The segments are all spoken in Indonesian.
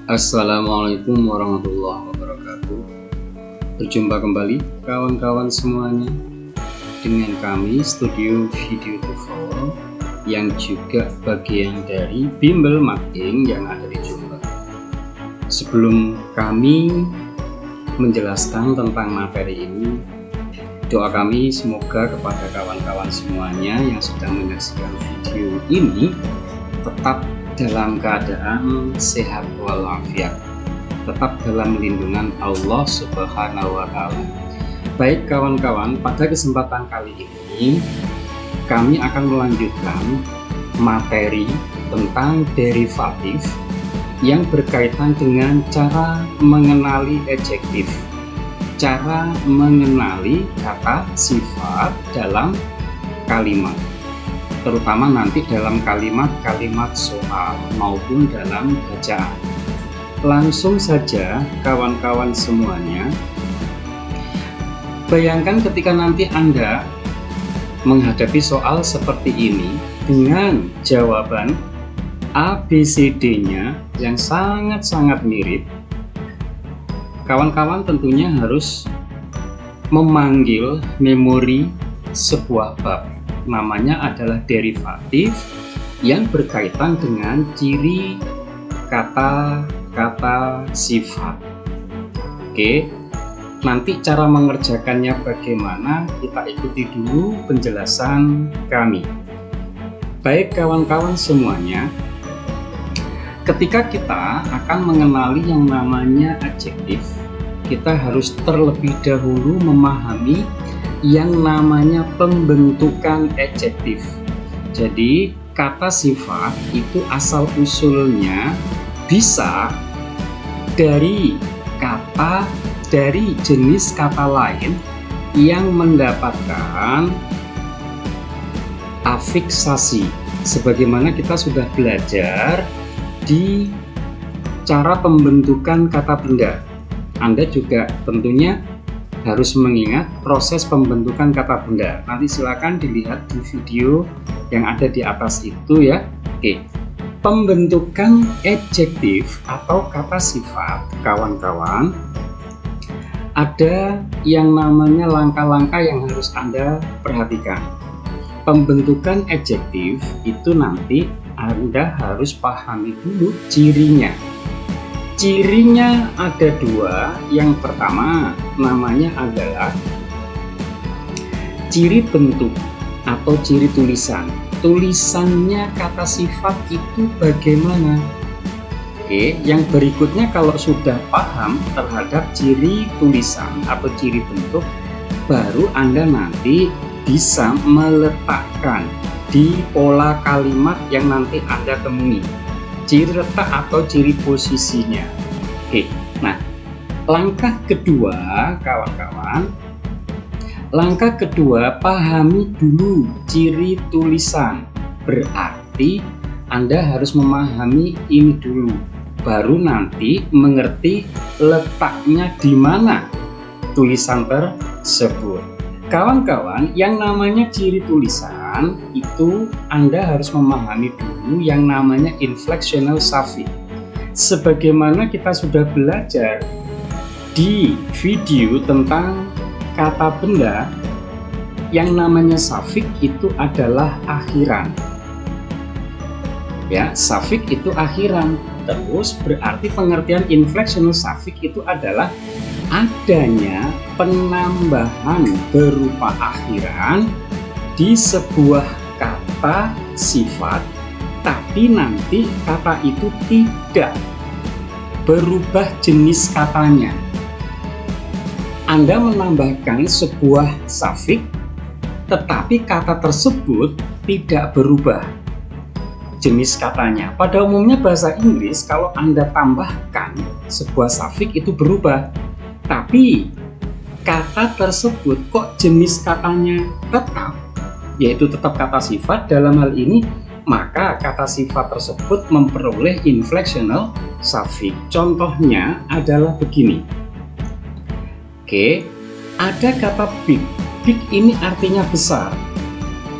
Assalamualaikum warahmatullahi wabarakatuh. Berjumpa kembali kawan-kawan semuanya dengan kami Studio Video Tutorial yang juga bagian dari bimbel marketing yang ada di Jember. Sebelum kami menjelaskan tentang materi ini, doa kami semoga kepada kawan-kawan semuanya yang sedang menyaksikan video ini tetap dalam keadaan sehat walafiat, tetap dalam lindungan Allah Subhanahu wa Ta'ala. Baik kawan-kawan, pada kesempatan kali ini kami akan melanjutkan materi tentang derivatif yang berkaitan dengan cara mengenali adjektif, cara mengenali kata sifat dalam kalimat, terutama nanti dalam kalimat-kalimat soal maupun dalam bacaan. Langsung saja kawan-kawan semuanya, bayangkan ketika nanti Anda menghadapi soal seperti ini dengan jawaban ABCD-nya yang sangat-sangat mirip, kawan-kawan tentunya harus memanggil memori sebuah bab. Namanya adalah derivatif yang berkaitan dengan ciri kata-kata sifat. Oke, nanti cara mengerjakannya bagaimana, kita ikuti dulu penjelasan kami. Baik kawan-kawan semuanya, ketika kita akan mengenali yang namanya adjektif, kita harus terlebih dahulu memahami yang namanya pembentukan adjektif. Jadi kata sifat itu asal-usulnya bisa dari jenis kata lain yang mendapatkan afiksasi, sebagaimana kita sudah belajar di cara pembentukan kata benda. Anda juga tentunya harus mengingat proses pembentukan kata benda. Nanti silakan dilihat di video yang ada di atas itu ya. Oke, pembentukan adjektif atau kata sifat, kawan-kawan, ada yang namanya langkah-langkah yang harus Anda perhatikan. Pembentukan adjektif itu nanti Anda harus pahami dulu cirinya. Cirinya ada dua. Yang pertama namanya adalah ciri bentuk atau ciri tulisan. Tulisannya kata sifat itu bagaimana? Oke, yang berikutnya kalau sudah paham terhadap ciri tulisan atau ciri bentuk, baru Anda nanti bisa meletakkan di pola kalimat yang nanti Anda temui. Ciri letak atau ciri posisinya. Oke, nah langkah kedua kawan-kawan, langkah kedua pahami dulu ciri tulisan. Berarti Anda harus memahami ini dulu, baru nanti mengerti letaknya di mana tulisan tersebut. Kawan-kawan, yang namanya ciri tulisan itu Anda harus memahami dulu yang namanya inflectional suffix. Sebagaimana kita sudah belajar di video tentang kata benda, yang namanya suffix itu adalah akhiran. Ya, suffix itu akhiran. Terus berarti pengertian inflectional suffix itu adalah adanya penambahan berupa akhiran di sebuah kata sifat, tapi nanti kata itu tidak berubah jenis katanya. Anda menambahkan sebuah suffix, tetapi kata tersebut tidak berubah jenis katanya. Pada umumnya bahasa Inggris, kalau Anda tambahkan sebuah suffix itu berubah, tapi kata tersebut kok jenis katanya tetap, yaitu tetap kata sifat dalam hal ini, maka kata sifat tersebut memperoleh inflectional suffix. Contohnya adalah begini. Oke, ada kata big. Big ini artinya besar.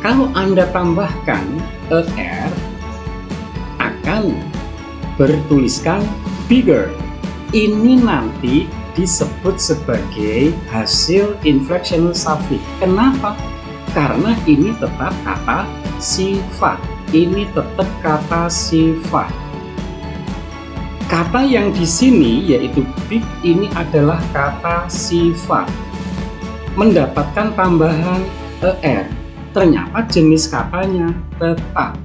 Kalau Anda tambahkan er, akan bertuliskan bigger. Ini nanti disebut sebagai hasil inflectional suffix. Kenapa? Karena ini tetap kata sifat. Ini tetap kata sifat. Kata yang di sini yaitu big ini adalah kata sifat. Mendapatkan tambahan er. Ternyata jenis katanya tetap,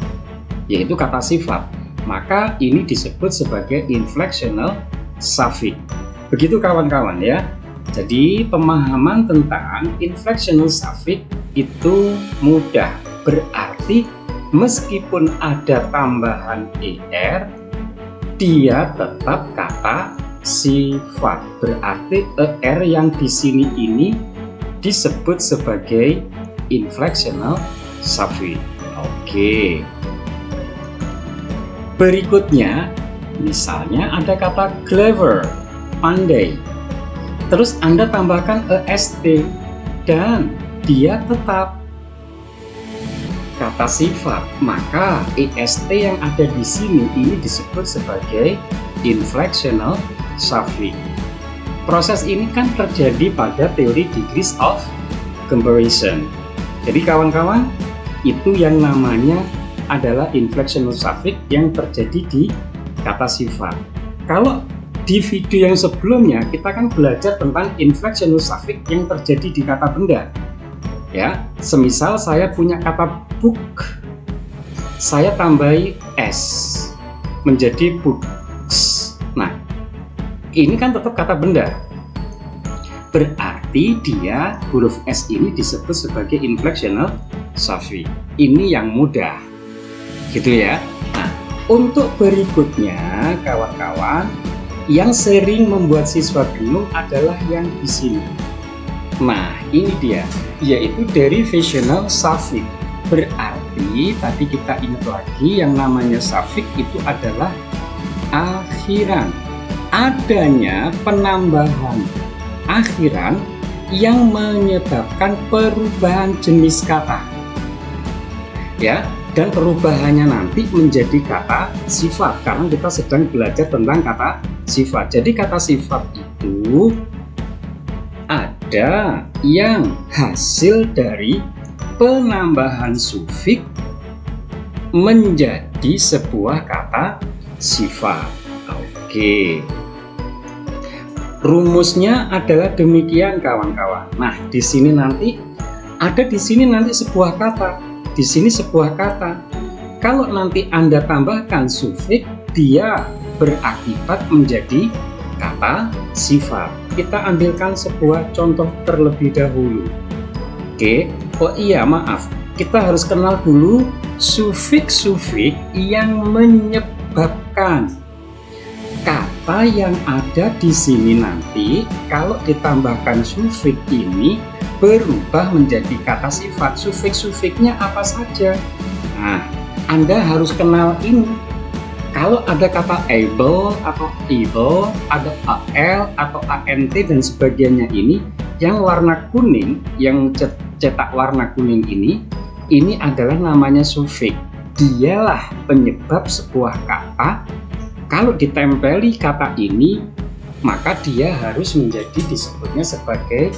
yaitu kata sifat. Maka ini disebut sebagai inflectional suffix. Begitu kawan-kawan ya. Jadi pemahaman tentang inflectional suffix itu mudah. Berarti meskipun ada tambahan er, dia tetap kata sifat. Berarti er yang di sini ini disebut sebagai inflectional suffix. Oke. Berikutnya, misalnya ada kata clever, pandai. Terus Anda tambahkan est dan dia tetap kata sifat, maka est yang ada di sini ini disebut sebagai inflectional suffix. Proses ini kan terjadi pada teori degrees of comparison. Jadi kawan-kawan, itu yang namanya adalah inflectional suffix yang terjadi di kata sifat. Kalau di video yang sebelumnya kita kan belajar tentang inflectional suffix yang terjadi di kata benda. Ya, semisal saya punya kata book, saya tambahi s menjadi books. Nah, ini kan tetap kata benda. Berarti dia huruf s ini disebut sebagai inflectional suffix. Ini yang mudah, gitu ya. Nah, untuk berikutnya kawan-kawan, yang sering membuat siswa bingung adalah yang di sini. Nah, ini dia, yaitu derivational suffix. Berarti tadi kita ingat lagi yang namanya suffix itu adalah akhiran. Adanya penambahan akhiran yang menyebabkan perubahan jenis kata. Ya, dan perubahannya nanti menjadi kata sifat karena kita sedang belajar tentang kata sifat. Jadi kata sifat itu ada yang hasil dari penambahan sufik menjadi sebuah kata sifat. Oke. Rumusnya adalah demikian kawan-kawan. Nah, di sini nanti sebuah kata. Di sini sebuah kata. Kalau nanti Anda tambahkan sufik, dia berakibat menjadi kata sifat. Kita ambilkan sebuah contoh terlebih dahulu. Oke. Oh iya, maaf. Kita harus kenal dulu sufik-sufik yang menyebabkan kata yang ada di sini nanti kalau ditambahkan sufik ini berubah menjadi kata sifat. Sufik-sufiknya apa saja? Nah, Anda harus kenal ini. Kalau ada kata able atau able, ada al atau ant dan sebagainya ini, yang warna kuning, yang cetak warna kuning ini adalah namanya sufik. Dialah penyebab sebuah kata. Kalau ditempeli kata ini, maka dia harus menjadi disebutnya sebagai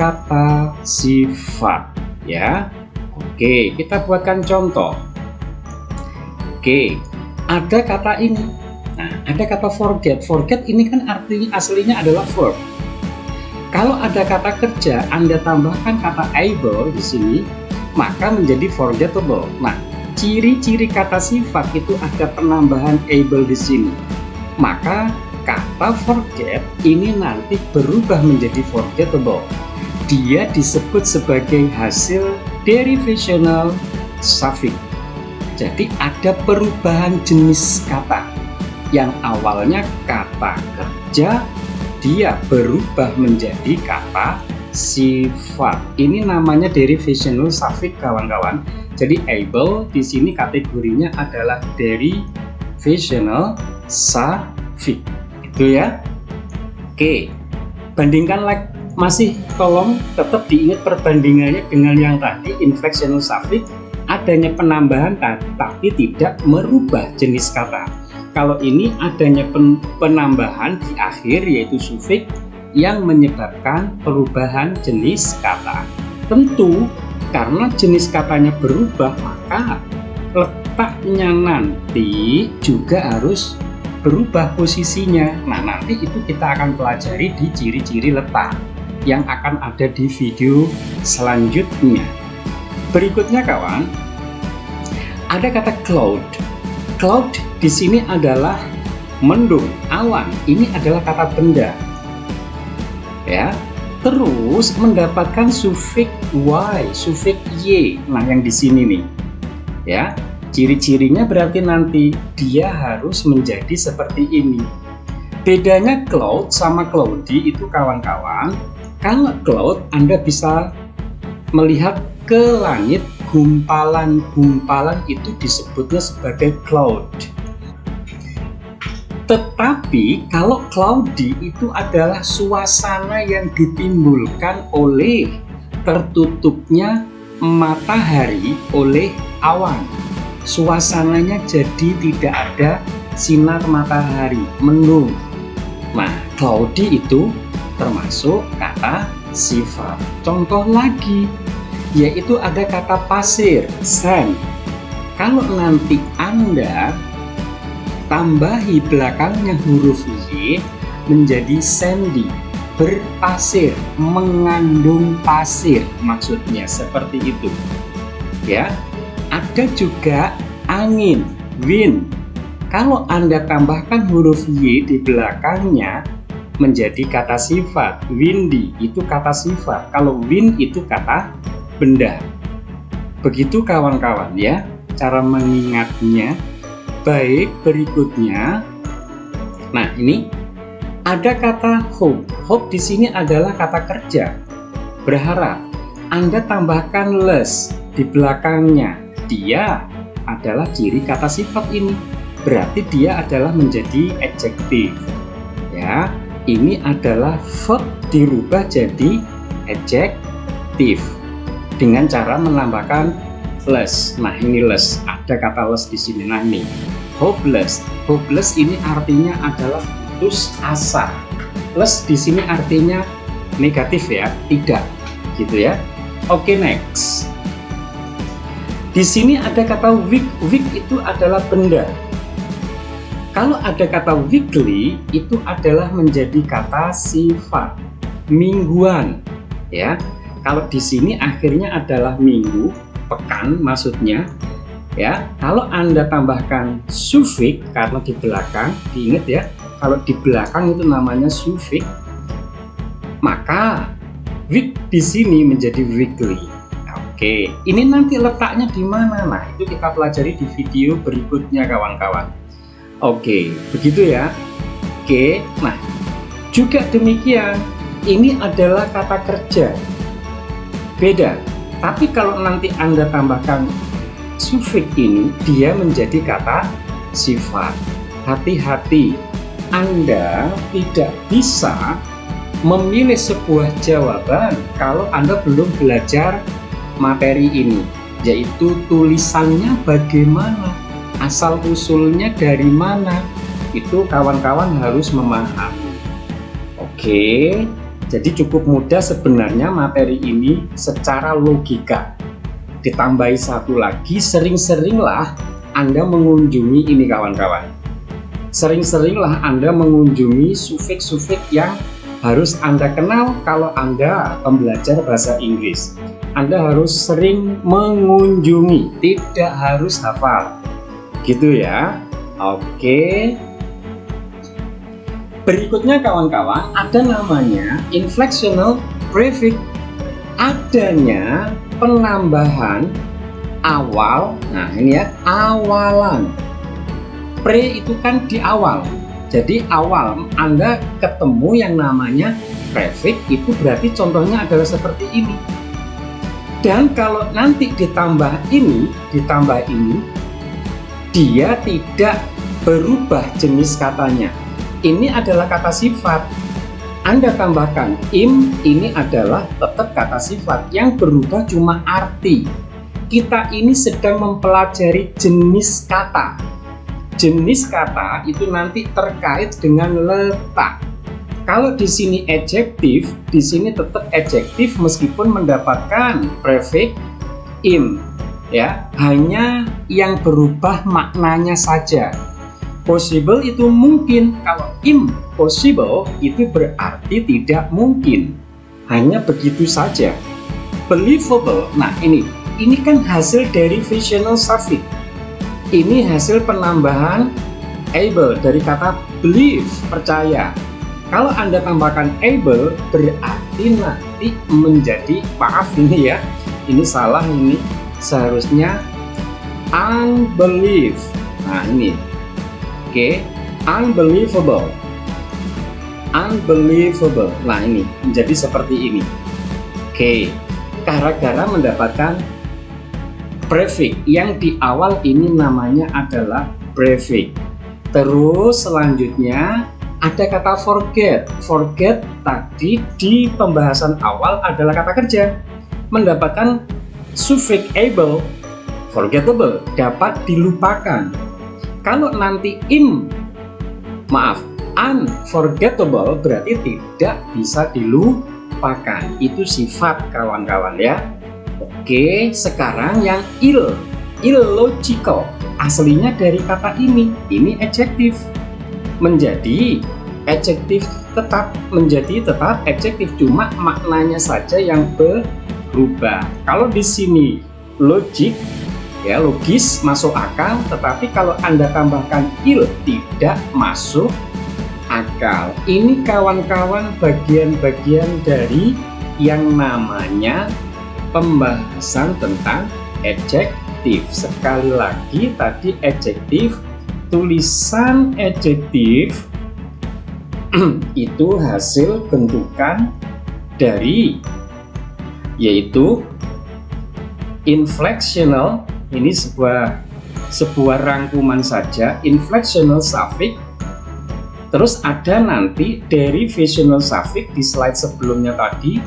kata sifat. Ya, oke, kita buatkan contoh. Oke, ada kata ini. Nah, ada kata forget. Forget ini kan artinya aslinya adalah verb. Kalau ada kata kerja, Anda tambahkan kata able di sini, maka menjadi forgettable. Nah, ciri-ciri kata sifat itu ada penambahan able di sini. Maka kata forget ini nanti berubah menjadi forgettable. Dia disebut sebagai hasil derivational suffix. Jadi ada perubahan jenis kata. Yang awalnya kata kerja, dia berubah menjadi kata sifat. Ini namanya derivational suffix kawan-kawan. Jadi able di sini kategorinya adalah derivational suffix. Itu ya. Oke. Bandingkan masih tolong tetap diingat perbandingannya dengan yang tadi inflectional suffix, adanya penambahan tapi tidak merubah jenis kata. kalau ini adanya penambahan di akhir yaitu sufiks yang menyebabkan perubahan jenis kata. Tentu karena jenis katanya berubah, maka letaknya nanti juga harus berubah posisinya. Nah, nanti itu kita akan pelajari di ciri-ciri letak yang akan ada di video selanjutnya. Berikutnya kawan, ada kata cloud. Cloud di sini adalah mendung, awan. Ini adalah kata benda. Ya. Terus mendapatkan sufiks y, sufiks y. Nah, yang di sini nih. Ya. Ciri-cirinya berarti nanti dia harus menjadi seperti ini. Bedanya cloud sama cloudy itu kawan-kawan, kalau cloud Anda bisa melihat ke langit, gumpalan-gumpalan itu disebutnya sebagai cloud. Tetapi kalau cloudy itu adalah suasana yang ditimbulkan oleh tertutupnya matahari oleh awan. Suasananya jadi tidak ada sinar matahari, mendung. Nah, cloudy itu termasuk kata sifat. Contoh lagi, yaitu ada kata pasir, sand. Kalau nanti Anda tambahi belakangnya huruf Y menjadi sandy, berpasir, mengandung pasir, maksudnya seperti itu. Ya, ada juga angin, wind. Kalau Anda tambahkan huruf Y di belakangnya menjadi kata sifat, windy itu kata sifat, kalau wind itu kata benda. Begitu kawan-kawan ya, cara mengingatnya. Baik, berikutnya. Nah, ini ada kata hope. Hope di sini adalah kata kerja, berharap. Anda tambahkan less di belakangnya. Dia adalah ciri kata sifat ini. Berarti dia adalah menjadi adjektif. Ya, ini adalah verb dirubah jadi adjektif dengan cara menambahkan less. Nah, ini less. Ada kata less di sini. Nah, ini hopeless. Hopeless ini artinya adalah putus asa. Less di sini artinya negatif ya, tidak, gitu ya. Oke, next. Di sini ada kata week. Week itu adalah benda. Kalau ada kata weekly itu adalah menjadi kata sifat, mingguan, ya. Kalau di sini akhirnya adalah minggu, pekan maksudnya. Ya, kalau Anda tambahkan sufiks karena di belakang, diingat ya, kalau di belakang itu namanya sufiks, maka week di sini menjadi weekly. Oke, ini nanti letaknya di mana? Nah, itu kita pelajari di video berikutnya kawan-kawan. Oke, begitu ya. Oke, nah juga demikian, ini adalah kata kerja. Beda, tapi kalau nanti Anda tambahkan sufiks ini, dia menjadi kata sifat. Hati-hati, Anda tidak bisa memilih sebuah jawaban kalau Anda belum belajar materi ini, yaitu tulisannya bagaimana, asal-usulnya dari mana, itu kawan-kawan harus memahami. Oke, jadi cukup mudah sebenarnya materi ini secara logika. Ditambahi satu lagi, sering-seringlah Anda mengunjungi ini kawan-kawan. Sering-seringlah Anda mengunjungi sufiks-sufiks yang harus Anda kenal kalau Anda pembelajar bahasa Inggris. Anda harus sering mengunjungi, tidak harus hafal. Gitu ya. Oke. Berikutnya kawan-kawan, ada namanya inflectional prefix. Adanya penambahan awal. Nah, ini ya, awalan. Pre itu kan di awal. Jadi awal Anda ketemu yang namanya prefix itu berarti contohnya adalah seperti ini. Dan kalau nanti ditambah ini, dia tidak berubah jenis katanya. Ini adalah kata sifat. Anda tambahkan im, ini adalah tetap kata sifat yang berubah cuma arti. Kita ini sedang mempelajari jenis kata. jenis kata itu nanti terkait dengan letak. Kalau di sini adjektif, di sini tetap adjektif meskipun mendapatkan prefix im, ya, hanya yang berubah maknanya saja. Possible itu mungkin, kalau impossible itu berarti tidak mungkin, hanya begitu saja. Believable, nah ini kan hasil dari visional suffix. Ini hasil penambahan able dari kata believe, percaya. Kalau Anda tambahkan able berarti nanti menjadi, maaf ini ya, ini salah, ini seharusnya unbelief. Nah ini, oke, unbelievable. Unbelievable. Nah ini menjadi seperti ini. Oke, gara-gara mendapatkan prefix yang di awal ini namanya adalah prefix. Terus selanjutnya ada kata forget. Forget tadi di pembahasan awal adalah kata kerja, mendapatkan suffix able, forgettable, dapat dilupakan. Kalau nanti unforgettable berarti tidak bisa dilupakan. Itu sifat, kawan-kawan ya. Oke, sekarang yang illogical, aslinya dari kata ini adjektif. Menjadi adjektif tetap adjektif, cuma maknanya saja yang berubah. Kalau di sini logic, ya, logis, masuk akal, tetapi kalau Anda tambahkan tidak masuk akal. Ini kawan-kawan bagian-bagian dari yang namanya pembahasan tentang adjektif. Sekali lagi tadi adjektif, tulisan adjektif itu hasil bentukan dari, yaitu inflectional. Ini sebuah rangkuman saja, inflectional suffix. Terus ada nanti derivational suffix di slide sebelumnya tadi.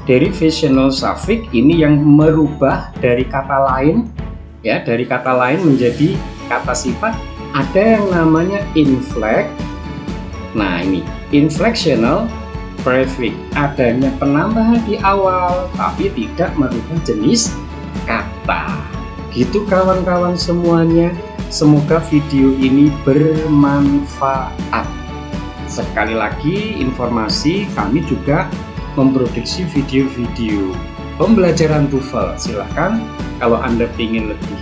Derivational suffix ini yang merubah dari kata lain, ya, dari kata lain menjadi kata sifat. Ada yang namanya inflect. Nah ini inflectional prefix, adanya penambahan di awal tapi tidak merubah jenis kata. Gitu kawan-kawan semuanya, semoga video ini bermanfaat. Sekali lagi informasi, kami juga memproduksi video-video pembelajaran TOEFL. Silahkan kalau Anda ingin lebih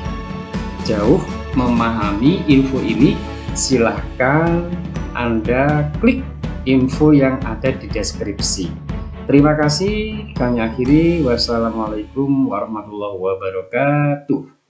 jauh memahami info ini, silahkan Anda klik info yang ada di deskripsi. Terima kasih, kami akhiri. Wassalamualaikum warahmatullahi wabarakatuh.